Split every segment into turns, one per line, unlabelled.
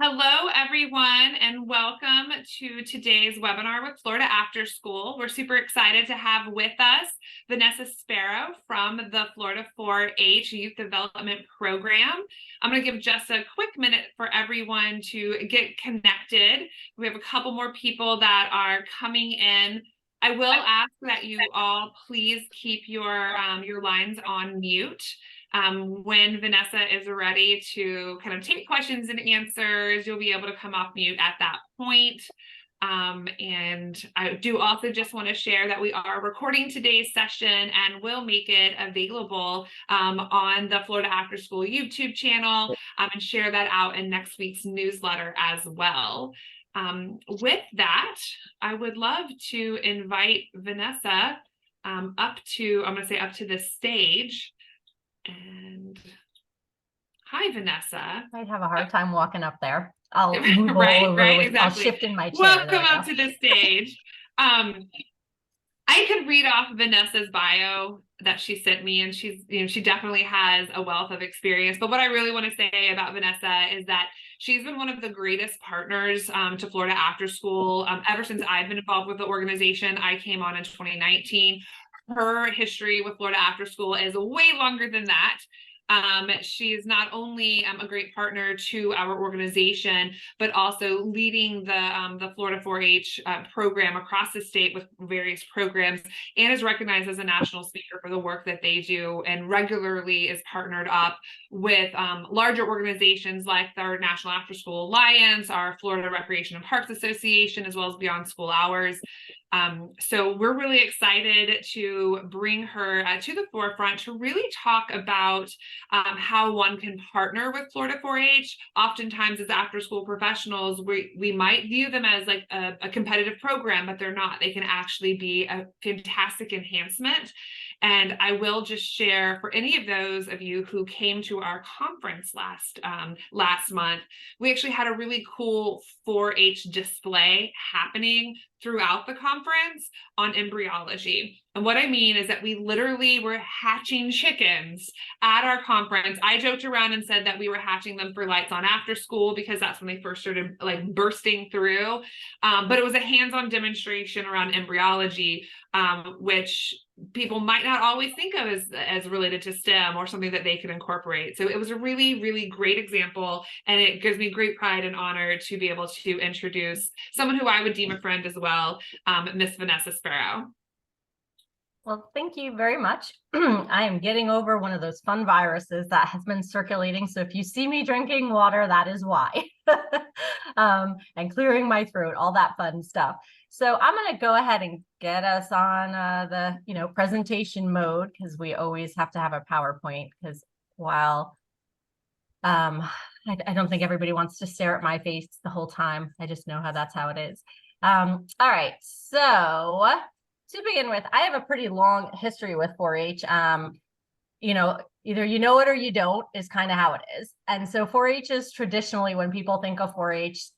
Hello, everyone, and welcome to today's webinar with Florida After School. We're super excited to have with us Vanessa Sparrow from the Florida 4-H Youth Development Program. I'm going to give just a quick minute for everyone to get connected. We have a couple more people that are coming in. I will ask that you all please keep your lines on mute. When Vanessa is ready to kind of take questions and answers, you'll be able to come off mute at that point. And I do also just want to share that we are recording today's session and will make it available on the Florida After School YouTube channel and share that out in next week's newsletter as well. With that, I would love to invite Vanessa up to the stage. And hi, Vanessa.
I'd have a hard time walking up there. I'll move
right,
over.
Exactly.
I'll shift in my chair.
Welcome up to the stage. I could read off Vanessa's bio that she sent me, and she definitely has a wealth of experience. But what I really want to say about Vanessa is that she's been one of the greatest partners to Florida After School ever since I've been involved with the organization. I came on in 2019. Her history with Florida After School is way longer than that. She's not only a great partner to our organization, but also leading the Florida 4-H program across the state with various programs, and is recognized as a national speaker for the work that they do, and regularly is partnered up with larger organizations like our National After School Alliance, our Florida Recreation and Parks Association, as well as Beyond School Hours. So we're really excited to bring her to the forefront to really talk about how one can partner with Florida 4-H. Oftentimes as after school professionals, we might view them as like a competitive program, but they're not. They can actually be a fantastic enhancement. And I will just share, for any of those of you who came to our conference last month, we actually had a really cool 4-H display happening throughout the conference on embryology. And what I mean is that we literally were hatching chickens at our conference. I joked around and said that we were hatching them for lights on after school because that's when they first started like bursting through. But it was a hands-on demonstration around embryology, which people might not always think of as related to STEM or something that they could incorporate. So it was a really, really great example, and it gives me great pride and honor to be able to introduce someone who I would deem a friend as well, Miss Vanessa Sparrow.
Well, thank you very much. I am getting over one of those fun viruses that has been circulating. So if you see me drinking water, that is why. And clearing my throat, all that fun stuff. So I'm going to go ahead and get us on the presentation mode, because we always have to have a PowerPoint, because while I don't think everybody wants to stare at my face the whole time. I just know that's how it is. All right, so to begin with, I have a pretty long history with 4-H. Either you know it or you don't is kind of how it is. And so 4-H is traditionally, when people think of 4-H,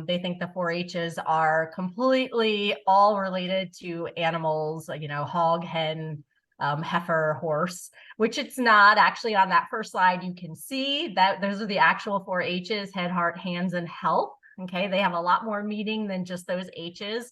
they think the 4-H's are completely all related to animals, hog, hen, heifer, horse, which it's not. Actually, on that first slide, you can see that those are the actual 4-H's: head, heart, hands, and health. Okay, they have a lot more meaning than just those H's.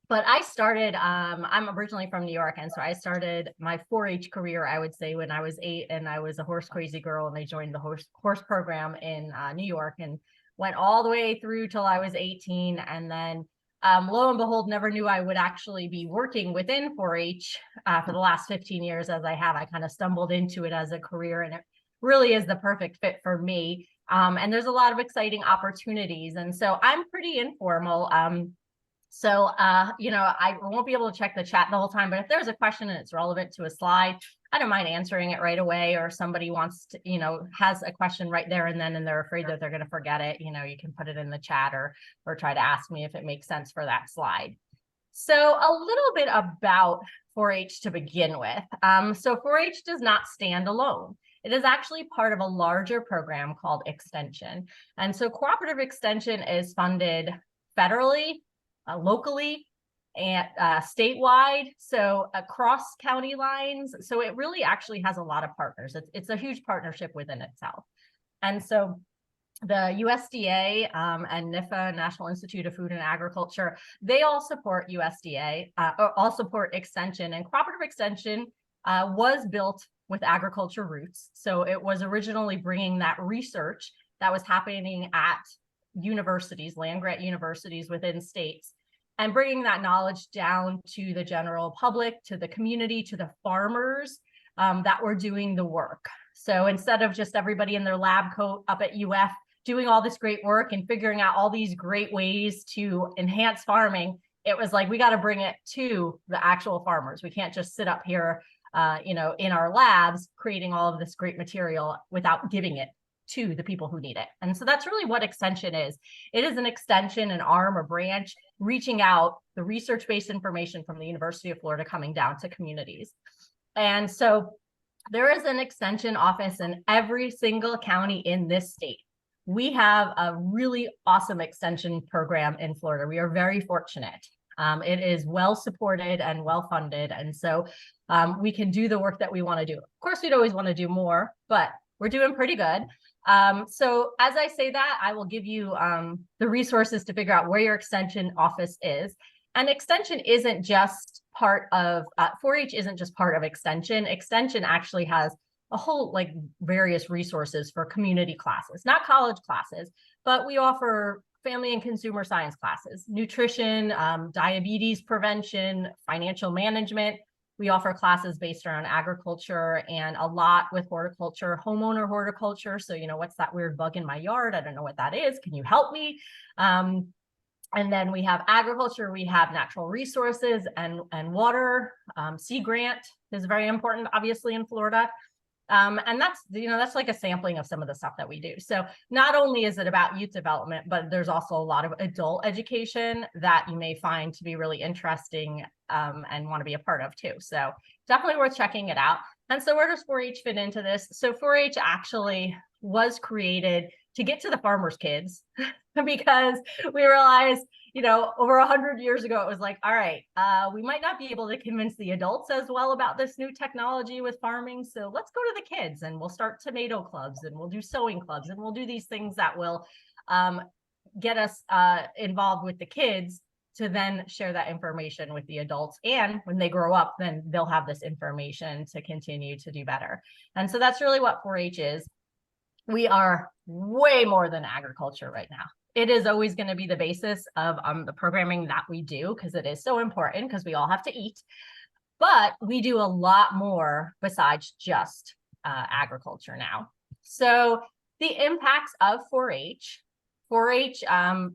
But I started, I'm originally from New York, and so I started my 4-H career, I would say, when I was 8, and I was a horse crazy girl, and I joined the horse program in New York, and went all the way through till I was 18, and then lo and behold, never knew I would actually be working within 4-H for the last 15 years as I have. I kind of stumbled into it as a career, and it really is the perfect fit for me. And there's a lot of exciting opportunities, and so I'm pretty informal. So, I won't be able to check the chat the whole time, but if there's a question and it's relevant to a slide, I don't mind answering it right away. Or somebody wants to, has a question right there and then, and they're afraid that they're going to forget it, you can put it in the chat or try to ask me if it makes sense for that slide. So a little bit about 4-H to begin with. So 4-H does not stand alone. It is actually part of a larger program called Extension. And so cooperative extension is funded federally, locally, and statewide, so across county lines. So it really actually has a lot of partners. It's a huge partnership within itself. And so the USDA and NIFA, National Institute of Food and Agriculture, they all support USDA, or all support extension, and cooperative extension was built with agriculture roots. So it was originally bringing that research that was happening at universities, land-grant universities within states, and bringing that knowledge down to the general public, to the community, to the farmers that were doing the work. So instead of just everybody in their lab coat up at UF doing all this great work and figuring out all these great ways to enhance farming, it was like, we got to bring it to the actual farmers. We can't just sit up here, in our labs creating all of this great material without giving it to the people who need it. And so that's really what extension is. It is an extension, an arm or branch, reaching out the research-based information from the University of Florida coming down to communities. And so there is an extension office in every single county in this state. We have a really awesome extension program in Florida. We are very fortunate. It is well supported and well funded. And so we can do the work that we want to do. Of course, we'd always want to do more, but we're doing pretty good. So as I say that, I will give you the resources to figure out where your extension office is. And extension isn't just part of, 4-H isn't just part of extension. Extension actually has a whole various resources for community classes, not college classes, but we offer family and consumer science classes, nutrition, diabetes prevention, financial management. We offer classes based around agriculture and a lot with horticulture, homeowner horticulture. So, what's that weird bug in my yard? I don't know what that is. Can you help me? And then we have agriculture, we have natural resources and water. Sea grant is very important, obviously, in Florida. And that's like a sampling of some of the stuff that we do. So not only is it about youth development, but there's also a lot of adult education that you may find to be really interesting and want to be a part of too. So definitely worth checking it out. And so where does 4-H fit into this? So 4-H actually was created to get to the farmers' kids because we realized, over 100 years ago, it was like, all right, we might not be able to convince the adults as well about this new technology with farming. So let's go to the kids and we'll start tomato clubs and we'll do sewing clubs and we'll do these things that will get us involved with the kids to then share that information with the adults. And when they grow up, then they'll have this information to continue to do better. And so that's really what 4-H is. We are way more than agriculture right now. It is always going to be the basis of the programming that we do because it is so important because we all have to eat. But we do a lot more besides just agriculture now. So the impacts of 4-H. 4-H,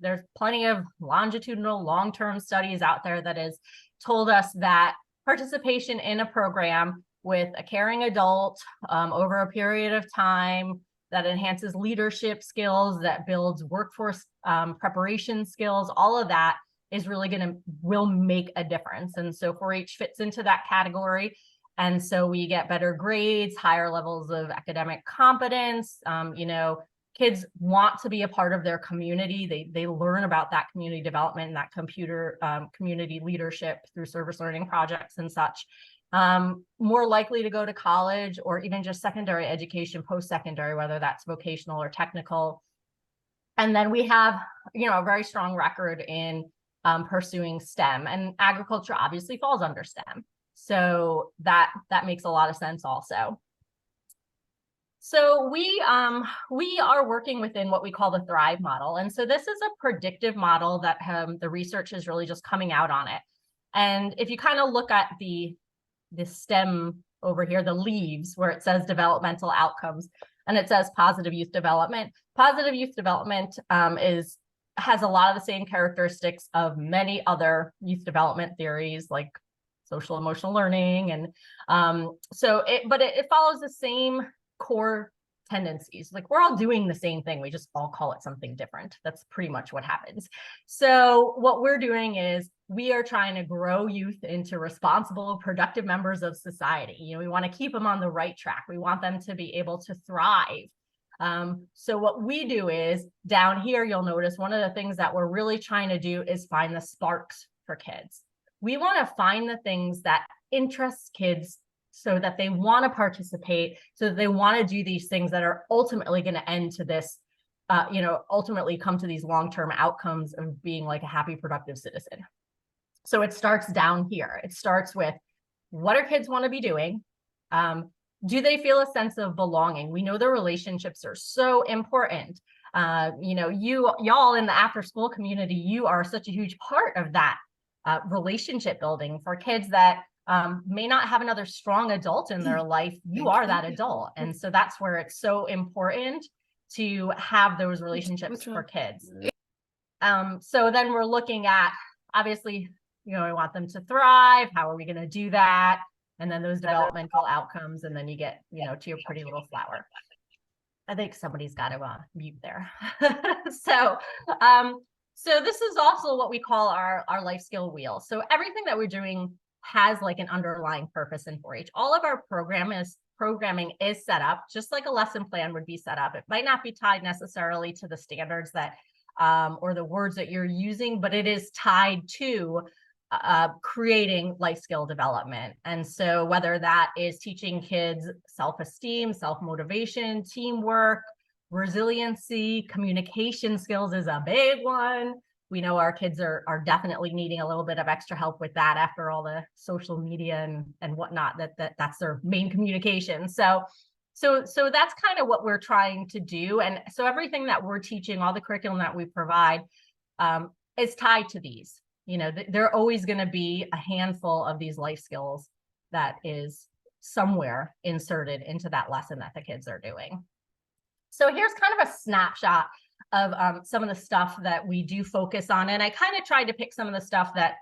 there's plenty of longitudinal long-term studies out there that has told us that participation in a program with a caring adult over a period of time that enhances leadership skills, that builds workforce preparation skills, all of that is really will make a difference. And so 4-H fits into that category. And so we get better grades, higher levels of academic competence. Kids want to be a part of their community. They learn about that community development and that community leadership through service learning projects and such. More likely to go to college or even just secondary education, post-secondary, whether that's vocational or technical. And then we have, a very strong record in pursuing STEM, and agriculture obviously falls under STEM. So that makes a lot of sense also. So we are working within what we call the Thrive model. And so this is a predictive model that the research is really just coming out on it. And if you kind of look at the stem over here, the leaves where it says developmental outcomes, and it says positive youth development. Positive youth development has a lot of the same characteristics of many other youth development theories like social emotional learning. And but it follows the same core tendencies. Like we're all doing the same thing. We just all call it something different. That's pretty much what happens. So what we're doing is we are trying to grow youth into responsible, productive members of society. We want to keep them on the right track. We want them to be able to thrive. So what we do is down here, you'll notice one of the things that we're really trying to do is find the sparks for kids. We want to find the things that interest kids so that they want to participate, so that they want to do these things that are ultimately going to end to this ultimately come to these long-term outcomes of being like a happy, productive citizen. So it starts down here. It starts with, what do kids want to be doing? Do they feel a sense of belonging? We know the relationships are so important. Y'all in the after school community, you are such a huge part of that relationship building for kids that may not have another strong adult in their life. You are that adult. And so that's where it's so important to have those relationships for kids. So then we're looking at, obviously, we want them to thrive. How are we going to do that? And then those developmental outcomes. And then you get, to your pretty little flower. I think somebody's got to mute there. So this is also what we call our life skill wheel. So everything that we're doing has like an underlying purpose in 4-H. All of our programming is set up just like a lesson plan would be set up. It might not be tied necessarily to the standards that or the words that you're using, but it is tied to creating life skill development. And so whether that is teaching kids self-esteem, self-motivation, teamwork, resiliency, communication skills is a big one. We know our kids are definitely needing a little bit of extra help with that after all the social media and whatnot, that's their main communication. So that's kind of what we're trying to do. And so everything that we're teaching, all the curriculum that we provide is tied to these. There are always going to be a handful of these life skills that is somewhere inserted into that lesson that the kids are doing. So here's kind of a snapshot of some of the stuff that we do focus on. And I kind of tried to pick some of the stuff that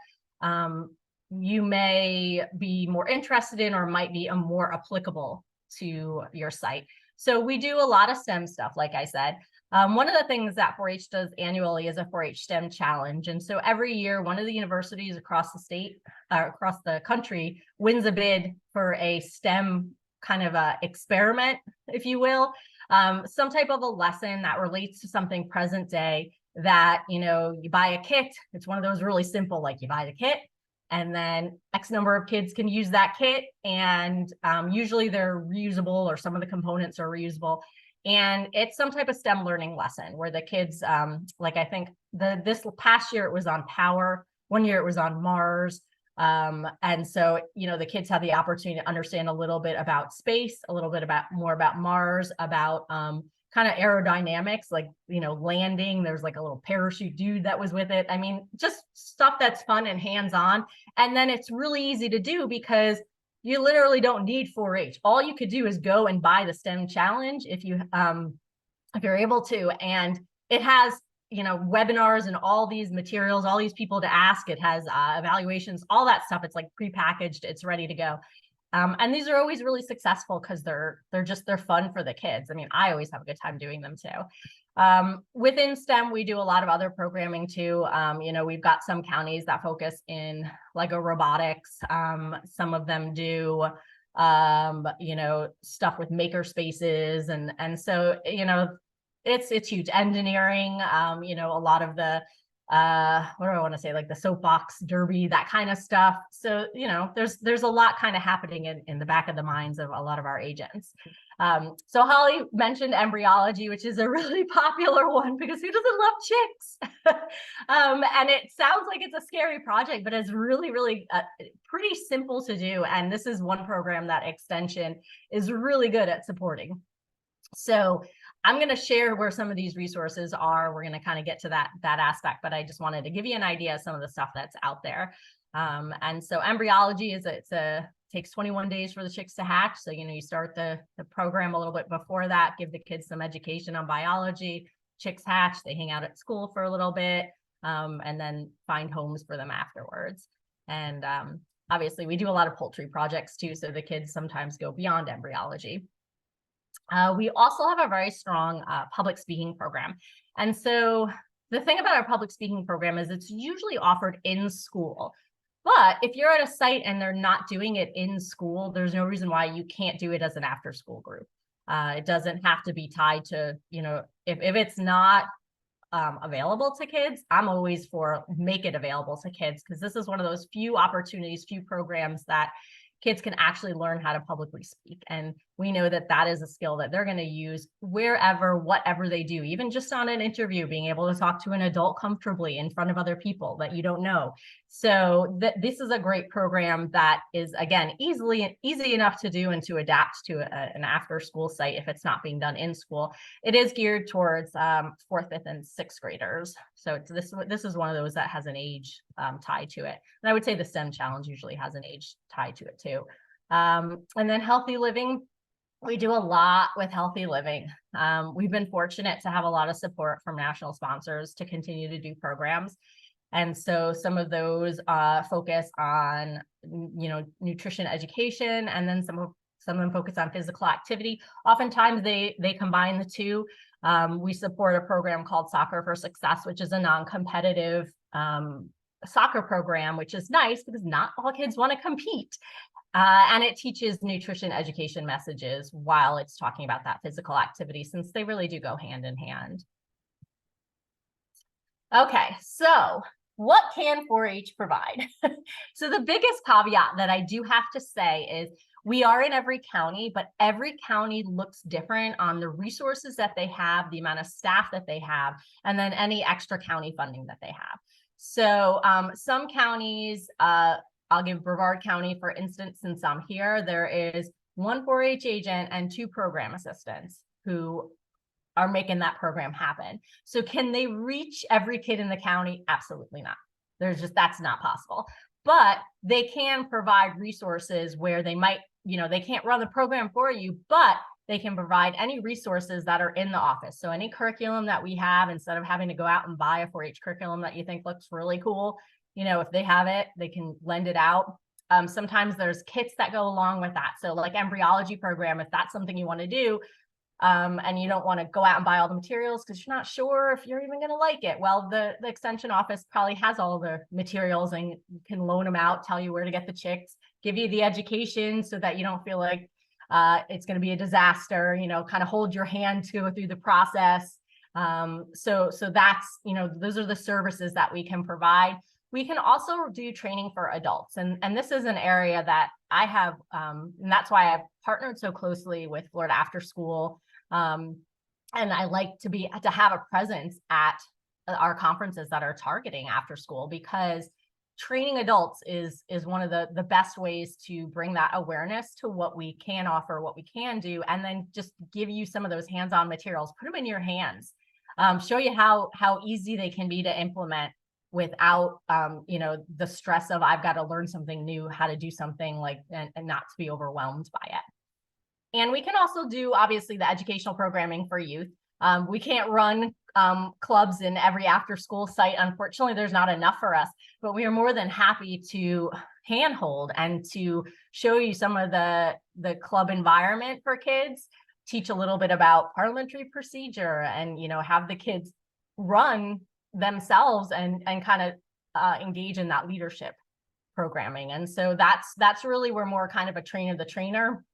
you may be more interested in or might be more applicable to your site. So we do a lot of STEM stuff, like I said. One of the things that 4-H does annually is a 4-H STEM challenge. And so every year, one of the universities across the state, across the country, wins a bid for a STEM kind of a experiment, if you will, some type of a lesson that relates to something present day that, you buy a kit. It's one of those really simple, like you buy the kit, and then X number of kids can use that kit. And usually they're reusable, or some of the components are reusable. And it's some type of STEM learning lesson where the kids, like I think this past year it was on power, one year it was on Mars. And so, the kids have the opportunity to understand a little bit about space, a little bit more about Mars, about kind of aerodynamics, like, landing. There's like a little parachute dude that was with it. I mean, just stuff that's fun and hands-on. And then it's really easy to do because you literally don't need 4-H. All you could do is go and buy the STEM challenge if you're able to. And it has, webinars and all these materials, all these people to ask. It has evaluations, all that stuff. It's like prepackaged. It's ready to go. And these are always really successful because they're fun for the kids. I mean, I always have a good time doing them too. Within STEM, we do a lot of other programming too. We've got some counties that focus in Lego robotics. Some of them do, stuff with maker spaces. And so, it's huge. Engineering, a lot of the, what do I want to say, like the soapbox derby, that kind of stuff. So, there's a lot kind of happening in the back of the minds of a lot of our agents. So Holly mentioned embryology, which is a really popular one because who doesn't love chicks? And it sounds like it's a scary project, but it's really, really pretty simple to do. And this is one program that Extension is really good at supporting. So I'm going to share where some of these resources are. We're going to kind of get to that aspect, but I just wanted to give you an idea of some of the stuff that's out there. And so embryology takes 21 days for the chicks to hatch. So, you start the program a little bit before that, give the kids some education on biology. Chicks hatch, they hang out at school for a little bit, and then find homes for them afterwards. And obviously we do a lot of poultry projects too. So the kids sometimes go beyond embryology. We also have a very strong public speaking program. And so the thing about our public speaking program is it's usually offered in school. But if you're at a site and they're not doing it in school, there's no reason why you can't do it as an after school group. It doesn't have to be tied to, if it's not available to kids, I'm always for make it available to kids, because this is one of those few opportunities, few programs that kids can actually learn how to publicly speak. And we know that that is a skill that they're going to use wherever, whatever they do, even just on an interview, being able to talk to an adult comfortably in front of other people that you don't know. So this is a great program that is, again, easy enough to do and to adapt to an after school site if it's not being done in school. It is geared towards 4th, 5th, and 6th graders. So this is one of those that has an age tied to it. And I would say the STEM challenge usually has an age tied to it too. And then healthy living. We do a lot with healthy living. We've been fortunate to have a lot of support from national sponsors to continue to do programs. And so some of those focus on, nutrition education, and then some of them focus on physical activity. Oftentimes they combine the two. We support a program called Soccer for Success, which is a non-competitive soccer program, which is nice because not all kids want to compete. And it teaches nutrition education messages while it's talking about that physical activity, since they really do go hand in hand. Okay, so what can 4-H provide? So the biggest caveat that I do have to say is we are in every county, but every county looks different on the resources that they have, the amount of staff that they have, and then any extra county funding that they have. So some counties, I'll give Brevard County, for instance, since I'm here, there is 1 4-H agent and 2 program assistants who are making that program happen. So can they reach every kid in the county? Absolutely not. That's not possible. But they can provide resources where they might, they can't run the program for you, but they can provide any resources that are in the office. So any curriculum that we have, instead of having to go out and buy a 4-H curriculum that you think looks really cool, if they have it, they can lend it out. Sometimes there's kits that go along with that. So like embryology program, if that's something you want to do, and you don't want to go out and buy all the materials because you're not sure if you're even going to like it. Well, the extension office probably has all the materials and can loan them out, tell you where to get the chicks, give you the education so that you don't feel like it's going to be a disaster, kind of hold your hand to go through the process. So that's, those are the services that we can provide. We can also do training for adults. And this is an area that I have, and that's why I've partnered so closely with Florida After School. And I like to have a presence at our conferences that are targeting after school, because training adults is one of the best ways to bring that awareness to what we can offer, what we can do, and then just give you some of those hands-on materials, put them in your hands, show you how easy they can be to implement without, the stress of I've got to learn something new, how to do something and not to be overwhelmed by it. And we can also do, obviously, the educational programming for youth. We can't run clubs in every after-school site. Unfortunately, there's not enough for us, but we are more than happy to handhold and to show you some of the club environment for kids, teach a little bit about parliamentary procedure, and have the kids run themselves and kind of engage in that leadership programming. And so that's really, we're more kind of a trainer the trainer.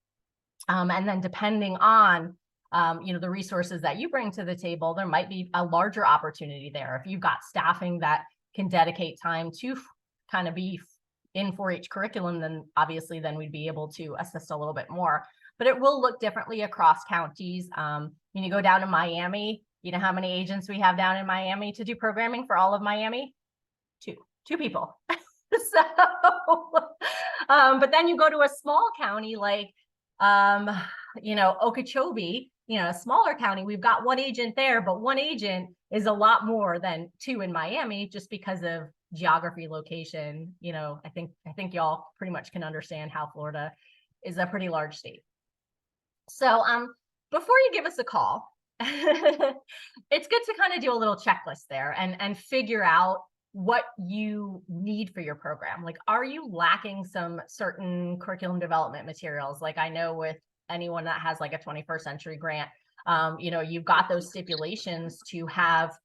And then depending on the resources that you bring to the table, there might be a larger opportunity there. If you've got staffing that can dedicate time to kind of be in 4-H curriculum, then obviously we'd be able to assist a little bit more. But it will look differently across counties. When you go down to Miami, you know how many agents we have down in Miami to do programming for all of Miami? Two people. So, but then you go to a small county like, Okeechobee, a smaller county, we've got 1 agent there, but 1 agent is a lot more than 2 in Miami, just because of geography, location. I think y'all pretty much can understand how Florida is a pretty large state. So, before you give us a call, it's good to kind of do a little checklist there and figure out what you need for your program. Like, are you lacking some certain curriculum development materials? Like, I know with anyone that has like a 21st century grant, you've got those stipulations to have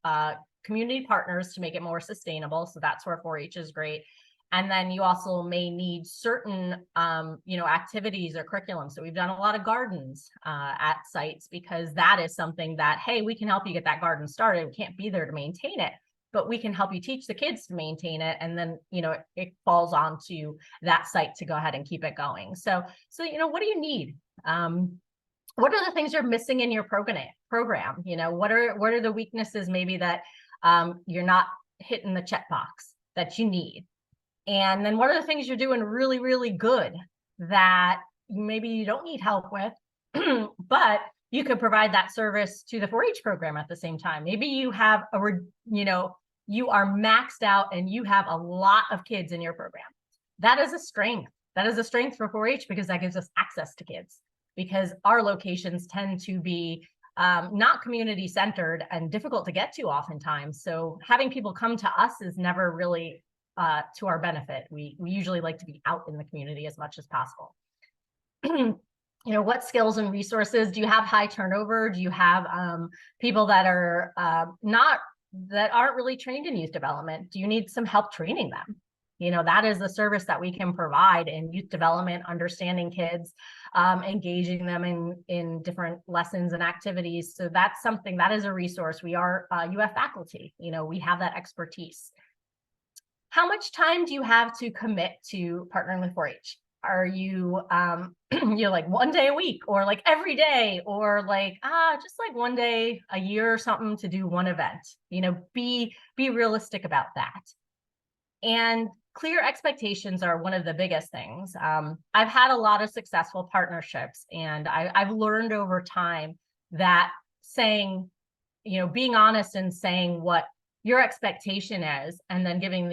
community partners to make it more sustainable. So that's where 4-H is great. And then you also may need certain, activities or curriculum. So we've done a lot of gardens at sites, because that is something that, hey, we can help you get that garden started. We can't be there to maintain it, but we can help you teach the kids to maintain it. And then, it falls onto that site to go ahead and keep it going. So, what do you need? what are the things you're missing in your program? You know, what are the weaknesses maybe that you're not hitting the checkbox that you need? And then what are the things you're doing really, really good that maybe you don't need help with, but you could provide that service to the 4-H program at the same time. Maybe you have you are maxed out and you have a lot of kids in your program. That is a strength. That is a strength for 4-H because that gives us access to kids, because our locations tend to be not community centered and difficult to get to oftentimes. So having people come to us is never really to our benefit. We usually like to be out in the community as much as possible. You know, what skills and resources do you have? High turnover? Do you have people that are that aren't really trained in youth development? Do you need some help training them? You know, that is a service that we can provide in youth development, understanding kids, engaging them in different lessons and activities. So that's something that is a resource. We are UF faculty, you know, we have that expertise. How much time do you have to commit to partnering with 4-H? Are you, you're like 1 day a week, or like every day, or like, just like 1 day a year or something to do one event? You know, be realistic about that. And clear expectations are one of the biggest things. I've had a lot of successful partnerships, and I've learned over time that saying, you know, being honest and saying what your expectation is, and then giving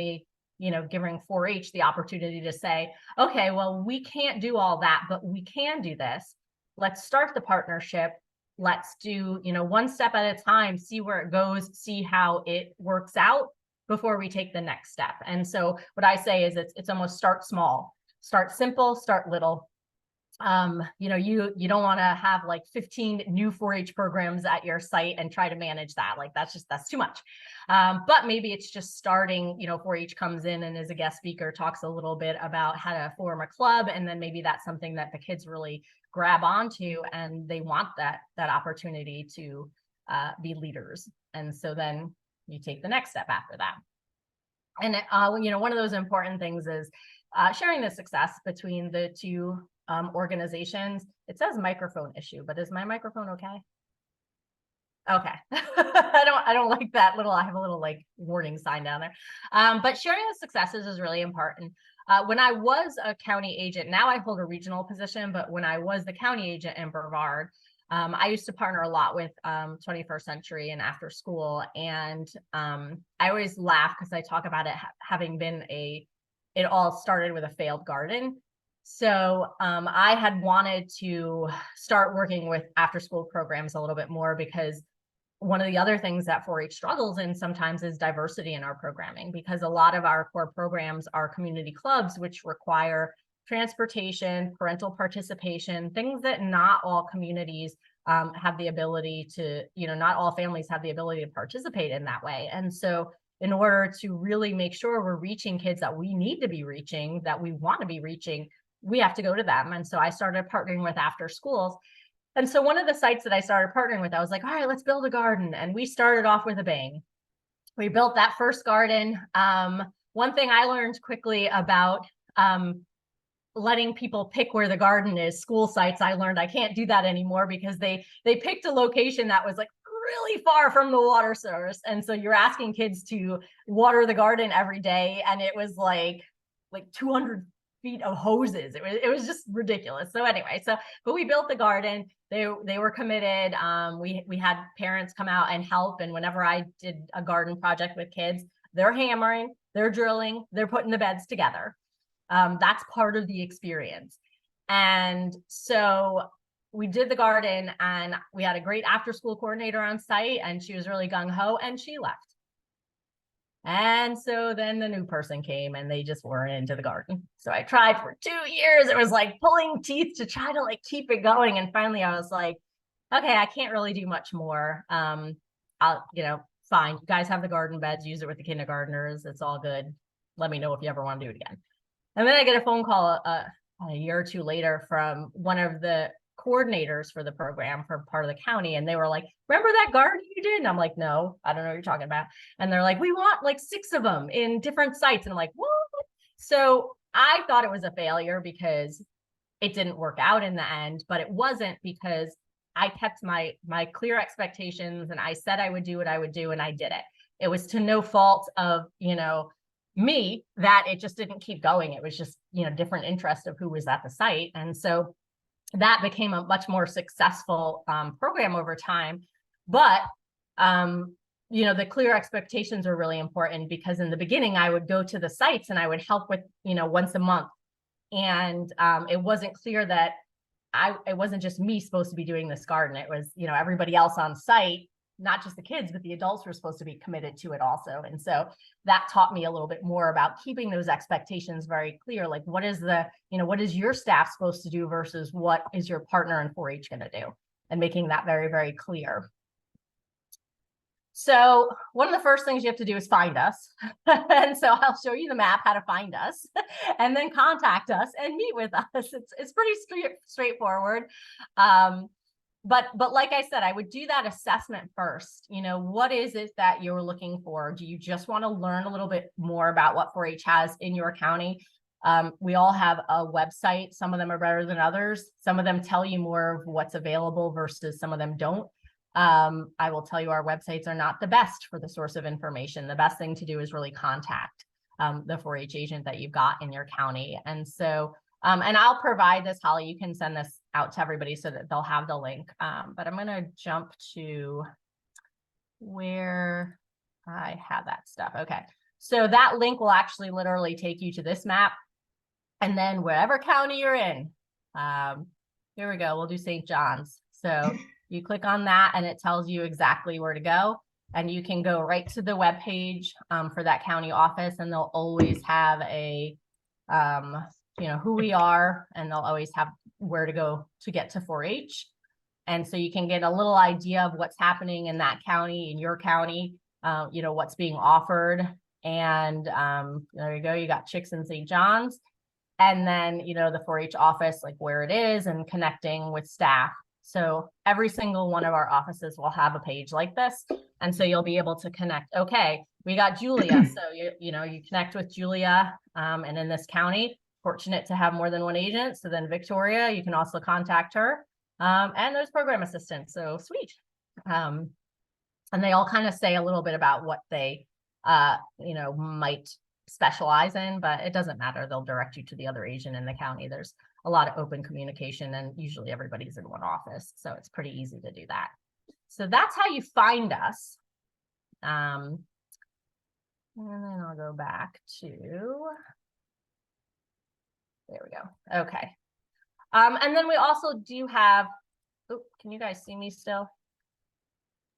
4-H the opportunity to say, okay, well, we can't do all that, but we can do this. Let's start the partnership. Let's do, you know, one step at a time, see where it goes, see how it works out before we take the next step. And so what I say is it's almost start small, start simple, start little. You know, you don't want to have like 15 new 4-H programs at your site and try to manage that. Like that's too much. But maybe it's just starting, you know, 4-H comes in and as a guest speaker talks a little bit about how to form a club. And then maybe that's something that the kids really grab onto, and they want that opportunity to be leaders. And so then you take the next step after that. And, you know, one of those important things is sharing the success between the two organizations. It says microphone issue, but is my microphone okay? Okay. I don't like that little, I have a little like warning sign down there. But sharing the successes is really important. When I was a county agent, now I hold a regional position, but when I was the county agent in Brevard, I used to partner a lot with 21st Century and after school. And I always laugh because I talk about it having been it all started with a failed garden. So I had wanted to start working with after school programs a little bit more, because one of the other things that 4-H struggles in sometimes is diversity in our programming, because a lot of our core programs are community clubs, which require transportation, parental participation, things that not all communities have the ability to, you know, not all families have the ability to participate in that way. And so in order to really make sure we're reaching kids that we need to be reaching, that we want to be reaching, we have to go to them. And so I started partnering with after schools. And so one of the sites that I started partnering with, I was like, all right, let's build a garden. And we started off with a bang. We built that first garden. One thing I learned quickly about letting people pick where the garden is, school sites, I learned I can't do that anymore, because they picked a location that was like really far from the water source. And so you're asking kids to water the garden every day. And it was like 200 feet of hoses. It was just ridiculous. So anyway, but we built the garden. They were committed. We had parents come out and help. And whenever I did a garden project with kids, they're hammering, they're drilling, they're putting the beds together. That's part of the experience. And so we did the garden, and we had a great after school coordinator on site, and she was really gung-ho, and she left. And so then the new person came, and they just weren't into the garden. So I tried for 2 years. It was like pulling teeth to try to like keep it going. And finally I was like, okay, I can't really do much more. I'll, you know, fine. You guys have the garden beds, use it with the kindergartners. It's all good. Let me know if you ever want to do it again. And then I get a phone call a year or two later from one of the coordinators for the program for part of the county. And they were like, remember that garden you did? And I'm like, no, I don't know what you're talking about. And they're like, we want like 6 of them in different sites. And I'm like, what? So I thought it was a failure because it didn't work out in the end, but it wasn't, because I kept my clear expectations, and I said I would do what I would do, and I did it. It was to no fault of, me that it just didn't keep going. It was just, different interest of who was at the site. And so that became a much more successful program over time. But, the clear expectations are really important, because in the beginning I would go to the sites and I would help with, once a month. And it wasn't clear that it wasn't just me supposed to be doing this garden. It was, everybody else on site, not just the kids, but the adults were supposed to be committed to it also. And so that taught me a little bit more about keeping those expectations very clear. Like, what is what is your staff supposed to do versus what is your partner in 4-H going to do, and making that very, very clear. So one of the first things you have to do is find us. And so I'll show you the map, how to find us, and then contact us and meet with us. It's pretty straightforward. But like I said, I would do that assessment first. What is it that you're looking for? Do you just want to learn a little bit more about what 4-H has in your county? We all have a website. Some of them are better than others. Some of them tell you more of what's available versus some of them don't. I will tell you, our websites are not the best for the source of information. The best thing to do is really contact the 4-H agent that you've got in your county. And so, and I'll provide this, Holly, you can send this out to everybody so that they'll have the link. But I'm going to jump to where I have that stuff. Okay. So that link will actually literally take you to this map. And then wherever county you're in, here we go. We'll do St. John's. So you click on that and it tells you exactly where to go. And you can go right to the web page for that county office, and they'll always have a, who we are, and they'll always have where to go to get to 4-H. And so you can get a little idea of what's happening in that county, in your county, what's being offered. And there you go. You got Chicks in St. John's. And then, the 4-H office, like where it is, and connecting with staff. So every single one of our offices will have a page like this. And so you'll be able to connect. Okay, we got Julia. So, you connect with Julia, and in this county, fortunate to have more than one agent. So then Victoria, you can also contact her. And there's program assistants. So sweet. And they all kind of say a little bit about what they, might specialize in, but it doesn't matter. They'll direct you to the other agent in the county. There's a lot of open communication, and usually everybody's in one office. So it's pretty easy to do that. So that's how you find us. And then I'll go back to, there we go. Okay. And then we also do have, oh, can you guys see me still?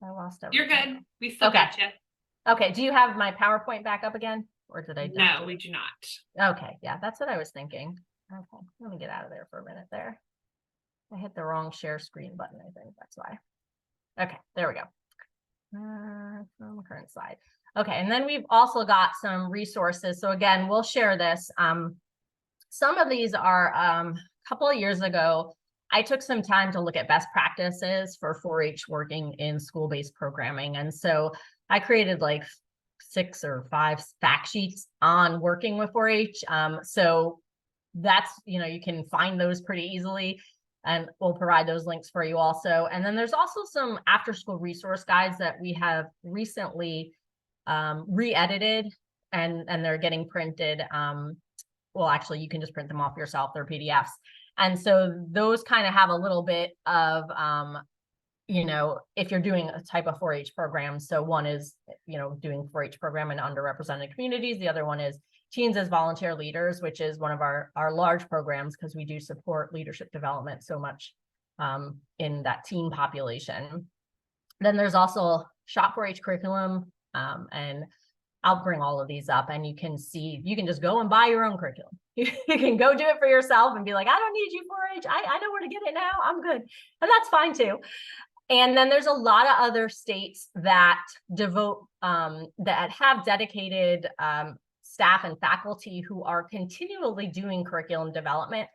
I lost everything.
You're good. We still got you.
Okay. Do you have my PowerPoint back up again? Or did I?
No, we do not.
Okay. Yeah, that's what I was thinking. Okay. Let me get out of there for a minute there. I hit the wrong share screen button. I think that's why. Okay. There we go. From the current slide. Okay. And then we've also got some resources. So again, we'll share this. Some of these are a couple of years ago, I took some time to look at best practices for 4-H working in school-based programming. And so I created like 6 or 5 fact sheets on working with 4-H. So that's, you can find those pretty easily, and we'll provide those links for you also. And then there's also some after-school resource guides that we have recently re-edited, and they're getting printed. Well, actually, you can just print them off yourself. They're PDFs. And so those kind of have a little bit of, if you're doing a type of 4-H program. So one is, doing 4-H program in underrepresented communities. The other one is Teens as Volunteer Leaders, which is one of our large programs, because we do support leadership development so much in that teen population. Then there's also Shop 4-H curriculum, and I'll bring all of these up, and you can see, you can just go and buy your own curriculum. You can go do it for yourself and be like, I don't need you 4-H. I know where to get it now. I'm good. And that's fine too. And then there's a lot of other states that devote, that have dedicated staff and faculty who are continually doing curriculum development.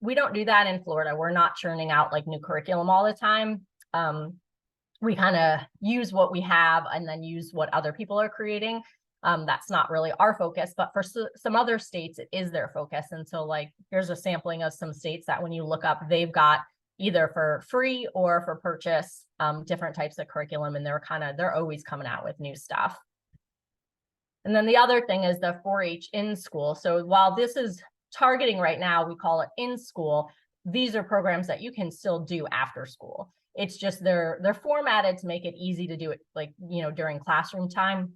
We don't do that in Florida. We're not churning out like new curriculum all the time. We kind of use what we have and then use what other people are creating. That's not really our focus, but for some other states, it is their focus. And so like, here's a sampling of some states that when you look up, they've got, either for free or for purchase, different types of curriculum, and they're always coming out with new stuff. And then the other thing is the 4-H in school. So while this is targeting right now, we call it in school, these are programs that you can still do after school. It's just they're formatted to make it easy to do it, like, you know, during classroom time.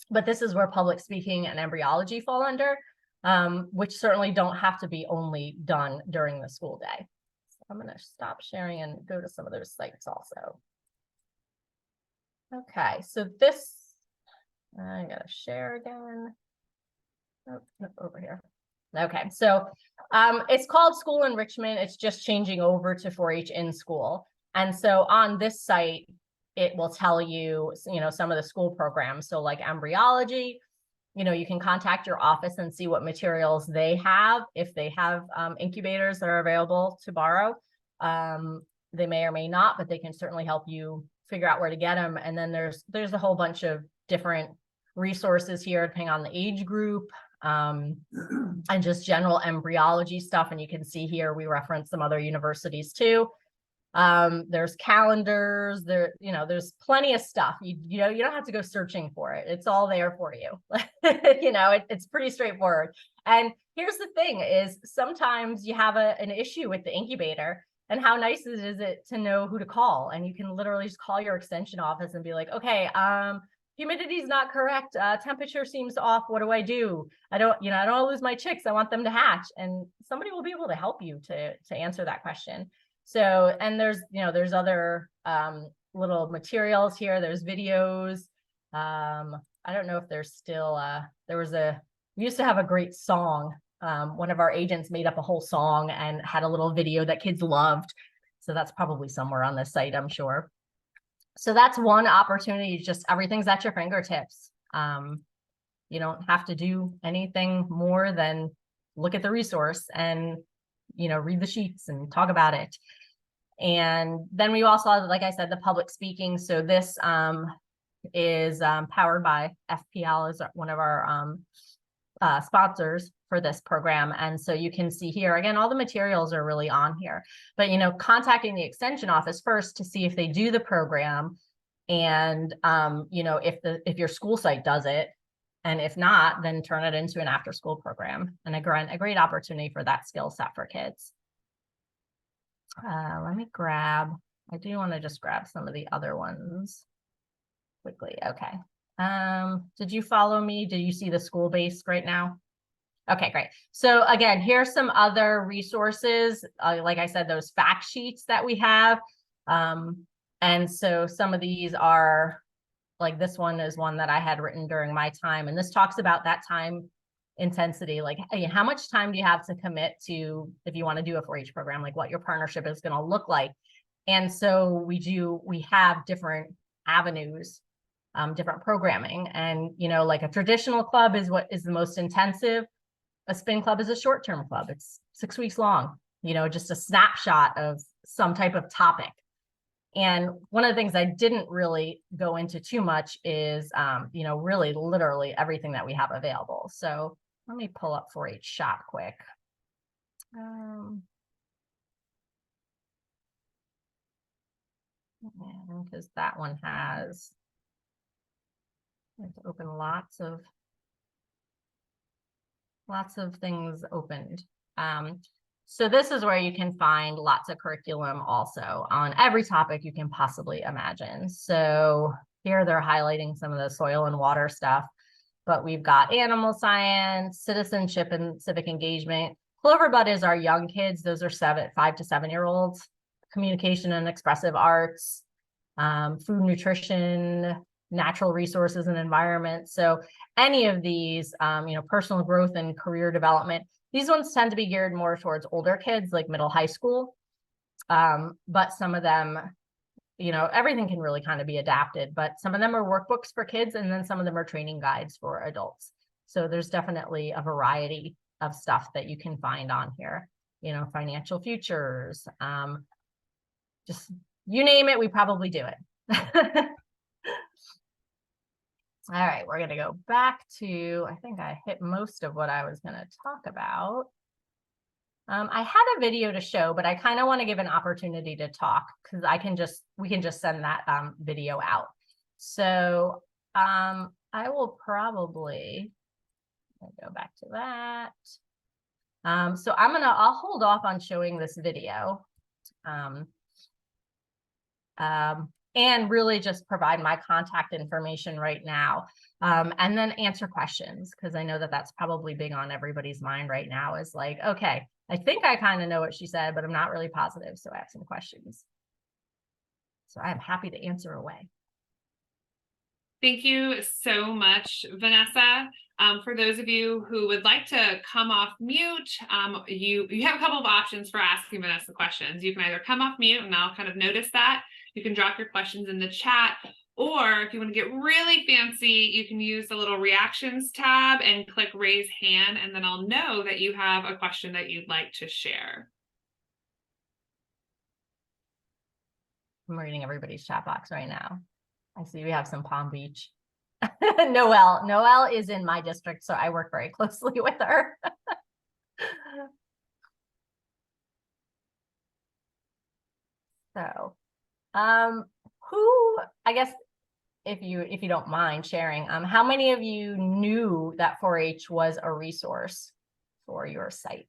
But this is where public speaking and embryology fall under, which certainly don't have to be only done during the school day. So I'm going to stop sharing and go to some of those sites also. Okay, so this, I gotta share again. Oh, no, over here. Okay, so it's called School Enrichment. It's just changing over to 4-H in school. And so on this site, it will tell you, you know, some of the school programs. So like embryology, you know, you can contact your office and see what materials they have. If they have incubators that are available to borrow, they may or may not, but they can certainly help you figure out where to get them. And then there's a whole bunch of different resources here depending on the age group, and just general embryology stuff. And you can see here we reference some other universities too. There's calendars, you know, there's plenty of stuff. You know, you don't have to go searching for it. It's all there for you. You know, it's pretty straightforward. And here's the thing is sometimes you have an issue with the incubator, and how nice is it to know who to call? And you can literally just call your extension office and be like, okay, humidity is not correct. Temperature seems off. What do? I don't want to lose my chicks. I want them to hatch. And somebody will be able to help you to answer that question. So, and there's other little materials here. There's videos. I don't know if there's still, we used to have a great song. One of our agents made up a whole song and had a little video that kids loved. So that's probably somewhere on this site, I'm sure. So that's one opportunity. Just everything's at your fingertips. You don't have to do anything more than look at the resource and, you know, read the sheets and talk about it. And then we also have, like I said, the public speaking. So this is powered by FPL, is one of our sponsors for this program. And so you can see here, again, all the materials are really on here, but, you know, contacting the extension office first to see if they do the program. And, you know, if your school site does it, and if not, then turn it into an after school program, and a great opportunity for that skill set for kids. Let me I do want to just grab some of the other ones quickly. Okay. Did you follow me? Did you see the school based right now? Okay, great. So again, here's some other resources. Like I said, those fact sheets that we have. And so some of these are, like this one is one that I had written during my time. And this talks about that time intensity, like, hey, how much time do you have to commit to, if you want to do a 4-H program, like what your partnership is going to look like. And so we have different avenues, different programming. And, you know, like a traditional club is what is the most intensive. A spin club is a short-term club. It's 6 weeks long, you know, just a snapshot of some type of topic. And one of the things I didn't really go into too much is, you know, really literally everything that we have available. So let me pull up 4-H shop quick. Because that one has, to open lots of things opened. So this is where you can find lots of curriculum also on every topic you can possibly imagine. So here they're highlighting some of the soil and water stuff, but we've got animal science, citizenship and civic engagement. Cloverbud is our young kids. Those are 5 to 7-year-olds. Communication and expressive arts, food, nutrition, natural resources and environment. So any of these, you know, personal growth and career development, these ones tend to be geared more towards older kids, like middle high school. But some of them, you know, everything can really kind of be adapted, but some of them are workbooks for kids, and then some of them are training guides for adults. So there's definitely a variety of stuff that you can find on here, you know, financial futures, just you name it, we probably do it. All right, we're going to go back to, I think I hit most of what I was going to talk about. I had a video to show, but I kind of want to give an opportunity to talk because we can just send that video out. So I will probably go back to that. So I'll hold off on showing this video. And really just provide my contact information right now, and then answer questions, because I know that that's probably big on everybody's mind right now, is like, okay, I think I kind of know what she said, but I'm not really positive, so I have some questions. So I'm happy to answer away.
Thank you so much, Vanessa. For those of you who would like to come off mute, you have a couple of options for asking Vanessa questions. You can either come off mute, and I'll kind of notice that. You can drop your questions in the chat, or if you want to get really fancy, you can use the little reactions tab and click raise hand, and then I'll know that you have a question that you'd like to share.
I'm reading everybody's chat box right now. I see we have some Palm Beach. Noelle is in my district, so I work very closely with her. So, who, I guess, if you don't mind sharing, how many of you knew that 4-H was a resource for your site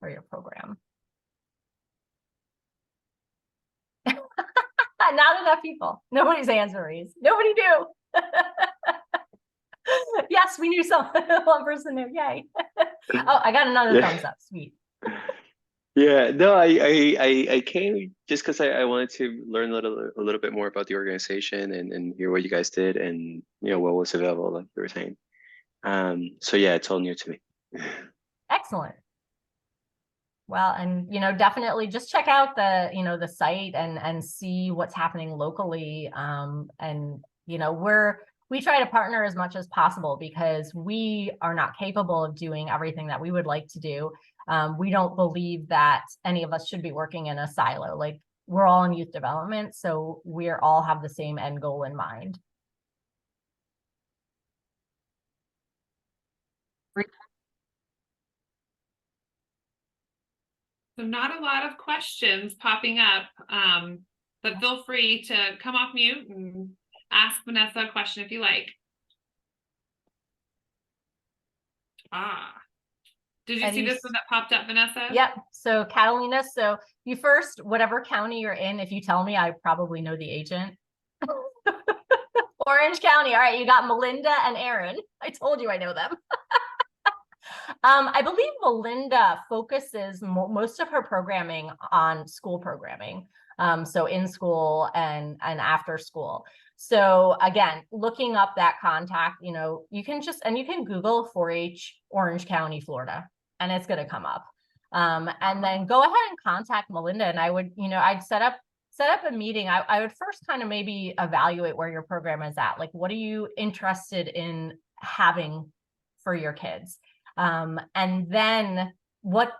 or your program? Not enough people. Nobody's hands were raised. Nobody knew. Yes, we knew some. One person knew. Yay. Oh, I got another thumbs up. Sweet.
Yeah, no, I came just because I wanted to learn a little bit more about the organization and hear what you guys did, and what was available, like you were saying. So yeah, it's all new to me.
Excellent. Well, and definitely just check out the the site and see what's happening locally. And we try to partner as much as possible because we are not capable of doing everything that we would like to do. We don't believe that any of us should be working in a silo. Like, we're all in youth development, so we're all have the same end goal in mind.
So not a lot of questions popping up, but feel free to come off mute and ask Vanessa a question if you like. Did you see this one that popped up, Vanessa?
Yep. So Catalina, so you first, whatever county you're in, if you tell me, I probably know the agent. Orange County. All right, you got Melinda and Aaron. I told you I know them. I believe Melinda focuses most of her programming on school programming. So in school and after school. So again, looking up that contact, you can Google 4-H Orange County, Florida, and it's going to come up. And then go ahead and contact Melinda, and I would, I'd set up a meeting. I would first kind of maybe evaluate where your program is at. Like, what are you interested in having for your kids? And then what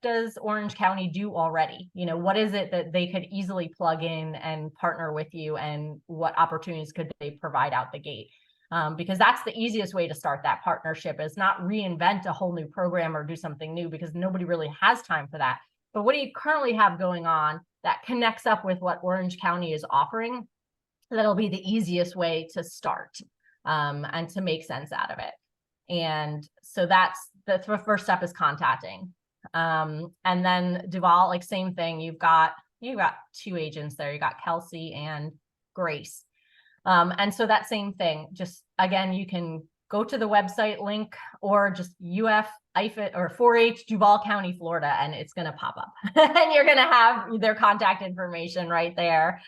does Orange County do already? What is it that they could easily plug in and partner with you, and what opportunities could they provide out the gate? Because that's the easiest way to start that partnership, is not reinvent a whole new program or do something new, because nobody really has time for that. But what do you currently have going on that connects up with what Orange County is offering? That'll be the easiest way to start, and to make sense out of it. And so that's the first step, is contacting. And then Duval, like, same thing. You've got two agents there. You got Kelsey and Grace. And so that same thing, just again, you can go to the website link or just UF IFIT or 4-H Duval County, Florida, and it's going to pop up and you're going to have their contact information right there.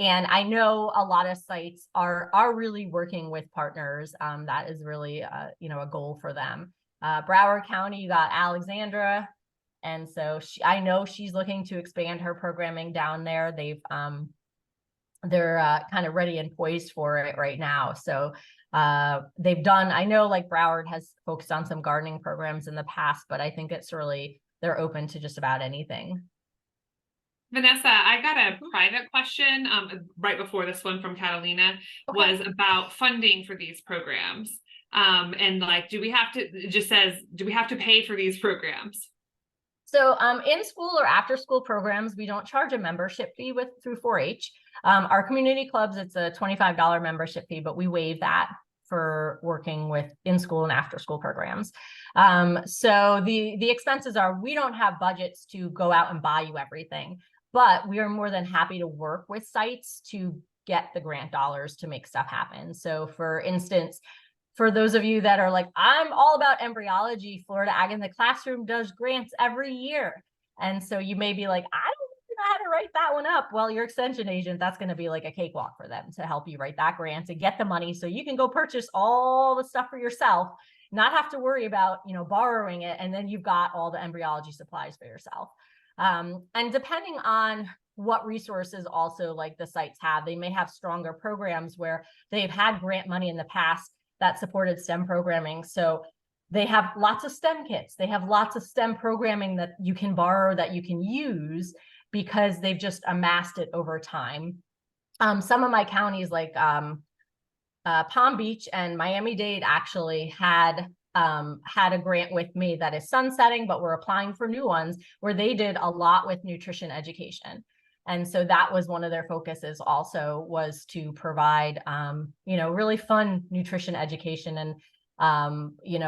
And I know a lot of sites are really working with partners. That is really, a goal for them. Broward County, you got Alexandra. And so I know she's looking to expand her programming down there. They're kind of ready and poised for it right now. So they've done, I know, like, Broward has focused on some gardening programs in the past, but I think it's really, they're open to just about anything.
Vanessa, I got a private question right before this one from Catalina. Okay. Was about funding for these programs. And like, do we have to, it just says, do we have to pay for these programs?
So in school or after school programs, we don't charge a membership fee through 4-H. Our community clubs, it's a $25 membership fee, but we waive that for working with in school and after school programs. So the expenses are, we don't have budgets to go out and buy you everything, but we are more than happy to work with sites to get the grant dollars to make stuff happen. So for instance, for those of you that are like, I'm all about embryology, Florida Ag in the Classroom does grants every year. And so you may be like, I don't know how to write that one up. Well, your extension agent, that's going to be like a cakewalk for them to help you write that grant and get the money so you can go purchase all the stuff for yourself, not have to worry about, borrowing it. And then you've got all the embryology supplies for yourself. And depending on what resources also like the sites have, they may have stronger programs where they've had grant money in the past that supported STEM programming. So they have lots of STEM kits. They have lots of STEM programming that you can borrow, that you can use, because they've just amassed it over time. Some of my counties like Palm Beach and Miami-Dade actually had a grant with me that is sunsetting, but we're applying for new ones where they did a lot with nutrition education. And so that was one of their focuses also, was to provide, really fun nutrition education and,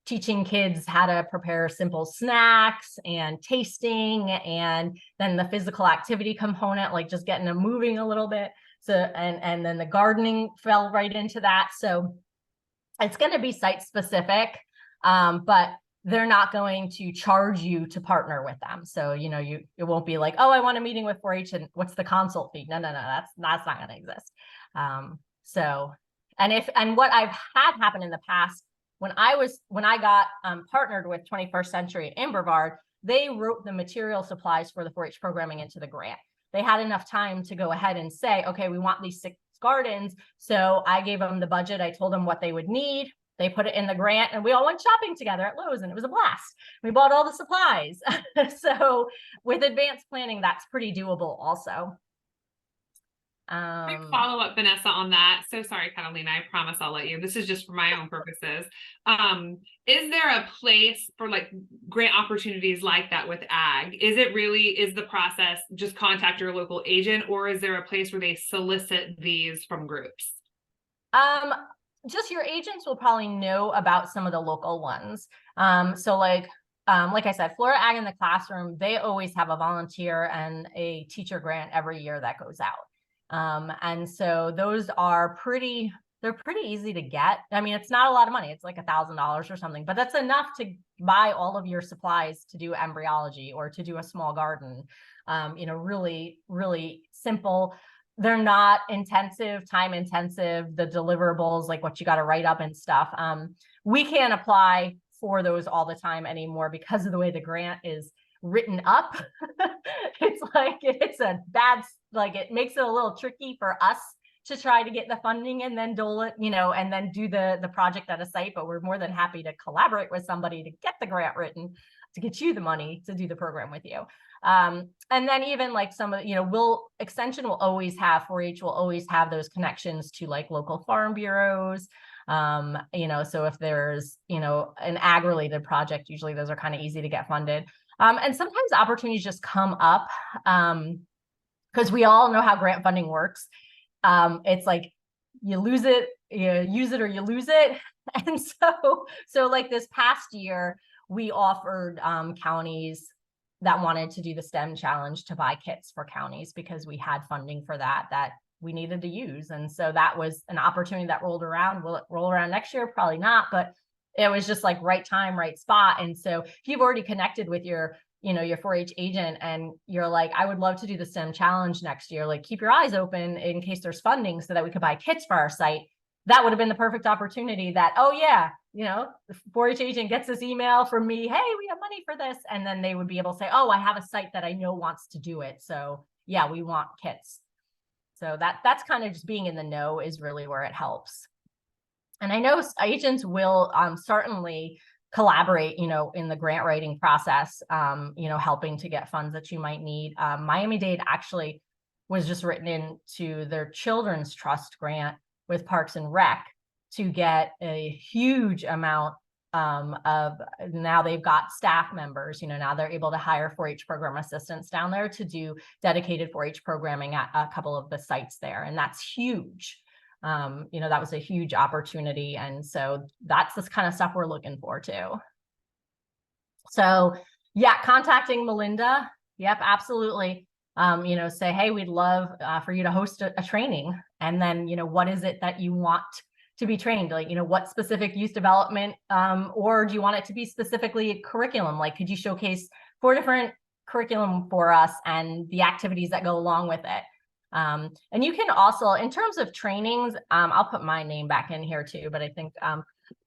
teaching kids how to prepare simple snacks and tasting, and then the physical activity component, like just getting them moving a little bit. So, and then the gardening fell right into that. So it's going to be site specific, but they're not going to charge you to partner with them. So, it won't be like, oh, I want a meeting with 4-H and what's the consult fee? No, that's not going to exist. And what I've had happen in the past, when I got partnered with 21st Century in Brevard, they wrote the material supplies for the 4-H programming into the grant. They had enough time to go ahead and say, okay, we want these 6 gardens. So I gave them the budget. I told them what they would need. They put it in the grant and we all went shopping together at Lowe's and it was a blast. We bought all the supplies. So with advanced planning, that's pretty doable also.
Quick follow up, Vanessa, on that. So sorry, Catalina, I promise I'll let you. This is just for my own purposes. Is there a place for like grant opportunities like that with ag? Is the process just contact your local agent, or is there a place where they solicit these from groups?
Just your agents will probably know about some of the local ones. So like I said, Florida Ag in the Classroom, they always have a volunteer and a teacher grant every year that goes out. And so those are they're pretty easy to get. I mean, it's not a lot of money. It's like $1,000 or something, but that's enough to buy all of your supplies to do embryology or to do a small garden. Really, really simple. They're not time intensive, the deliverables, like what you got to write up and stuff. We can't apply for those all the time anymore because of the way the grant is written up. It's like, it makes it a little tricky for us to try to get the funding and then dole it, and then do the project at a site. But we're more than happy to collaborate with somebody to get the grant written, to get you the money to do the program with you. And then even like some of, Extension will always have, 4-H will always have those connections to like local farm bureaus. So if there's, an ag related project, usually those are kind of easy to get funded. And sometimes opportunities just come up because we all know how grant funding works. It's like you lose it, you use it or you lose it. And so like this past year, we offered counties that wanted to do the STEM challenge to buy kits for counties because we had funding for that we needed to use. And so that was an opportunity that rolled around. Will it roll around next year? Probably not, but it was just like right time, right spot. And so if you've already connected with your 4-H agent and you're like, I would love to do the STEM challenge next year, like keep your eyes open in case there's funding so that we could buy kits for our site. That would have been the perfect opportunity that, oh yeah, the 4-H agent gets this email from me, hey, we have money for this. And then they would be able to say, oh, I have a site that I know wants to do it. So yeah, we want kits. So that's kind of just being in the know is really where it helps. And I know agents will certainly collaborate, in the grant writing process, helping to get funds that you might need. Miami-Dade actually was just written into their Children's Trust grant with Parks and Rec to get a huge amount of now they've got staff members, now they're able to hire 4-H program assistants down there to do dedicated 4-H programming at a couple of the sites there. And that's huge. That was a huge opportunity. And so that's this kind of stuff we're looking for too. So yeah, contacting Melinda. Yep, absolutely. Say, hey, we'd love for you to host a training. And then, what is it that you want to be trained? Like, what specific youth development, or do you want it to be specifically a curriculum? Like, could you showcase 4 different curriculum for us and the activities that go along with it? And you can also, in terms of trainings, I'll put my name back in here too, but I think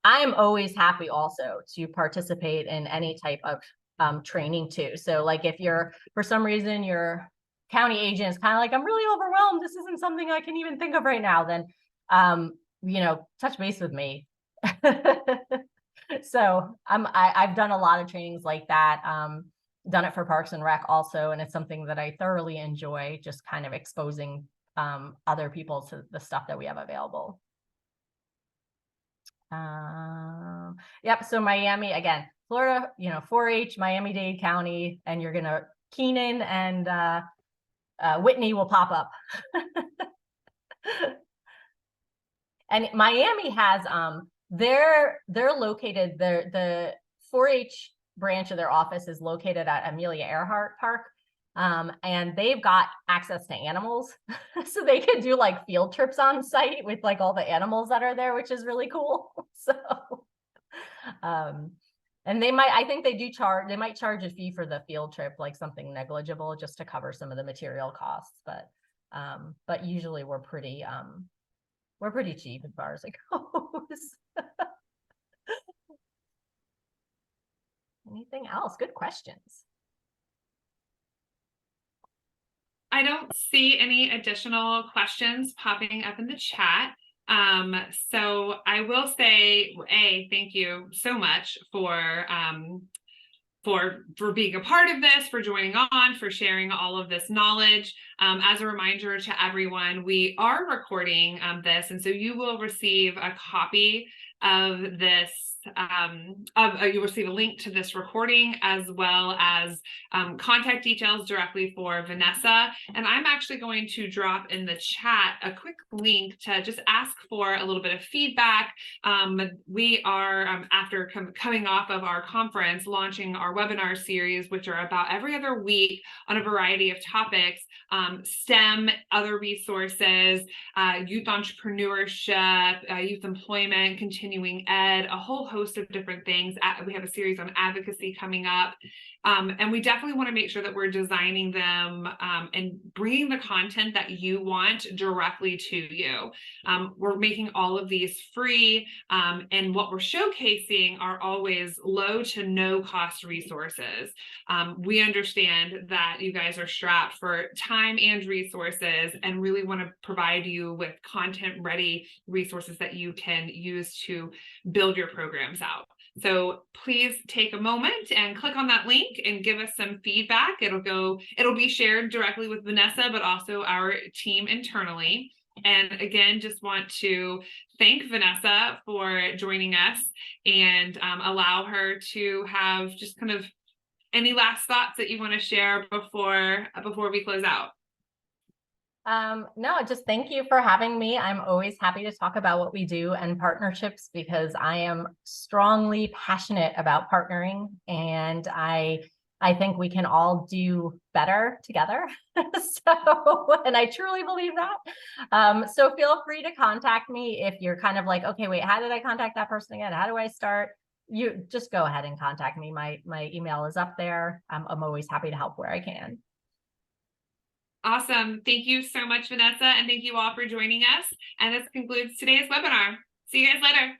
I'm always happy also to participate in any type of training too. So like if you're, for some reason, your county agent is kind of like, I'm really overwhelmed, this isn't something I can even think of right now, then, touch base with me. So I've done a lot of trainings like that. Done it for Parks and Rec also, and it's something that I thoroughly enjoy, just kind of exposing other people to the stuff that we have available. Yep, so Miami, again, Florida, 4-H, Miami-Dade County, and you're gonna, Keenan and Whitney will pop up. And Miami has, they're located, the 4-H branch of their office is located at Amelia Earhart Park. And they've got access to animals. So they could do like field trips on site with like all the animals that are there, which is really cool. So, and I think they might charge a fee for the field trip, like something negligible just to cover some of the material costs. But usually we're pretty cheap as far as it goes. Anything else? Good questions.
I don't see any additional questions popping up in the chat. So I will say, thank you so much for being a part of this, for joining on, for sharing all of this knowledge. As a reminder to everyone, we are recording this, and so you will receive a copy of this. You'll receive a link to this recording, as well as contact details directly for Vanessa. And I'm actually going to drop in the chat a quick link to just ask for a little bit of feedback. We are, after coming off of our conference, launching our webinar series, which are about every other week on a variety of topics, STEM, other resources, youth entrepreneurship, youth employment, continuing ed, a whole host of different things. We have a series on advocacy coming up. And we definitely want to make sure that we're designing them and bringing the content that you want directly to you. We're making all of these free, and what we're showcasing are always low to no cost resources. We understand that you guys are strapped for time and resources, and really want to provide you with content ready resources that you can use to build your programs out. So please take a moment and click on that link and give us some feedback. It'll be shared directly with Vanessa, but also our team internally. And again, just want to thank Vanessa for joining us, and allow her to have just kind of any last thoughts that you want to share before we close out.
No, just thank you for having me. I'm always happy to talk about what we do and partnerships, because I am strongly passionate about partnering, and I think we can all do better together. And I truly believe that. So feel free to contact me if you're kind of like, okay, wait, how did I contact that person again? How do I start? You just go ahead and contact me. My email is up there. I'm always happy to help where I can.
Awesome. Thank you so much, Vanessa. And thank you all for joining us. And this concludes today's webinar. See you guys later.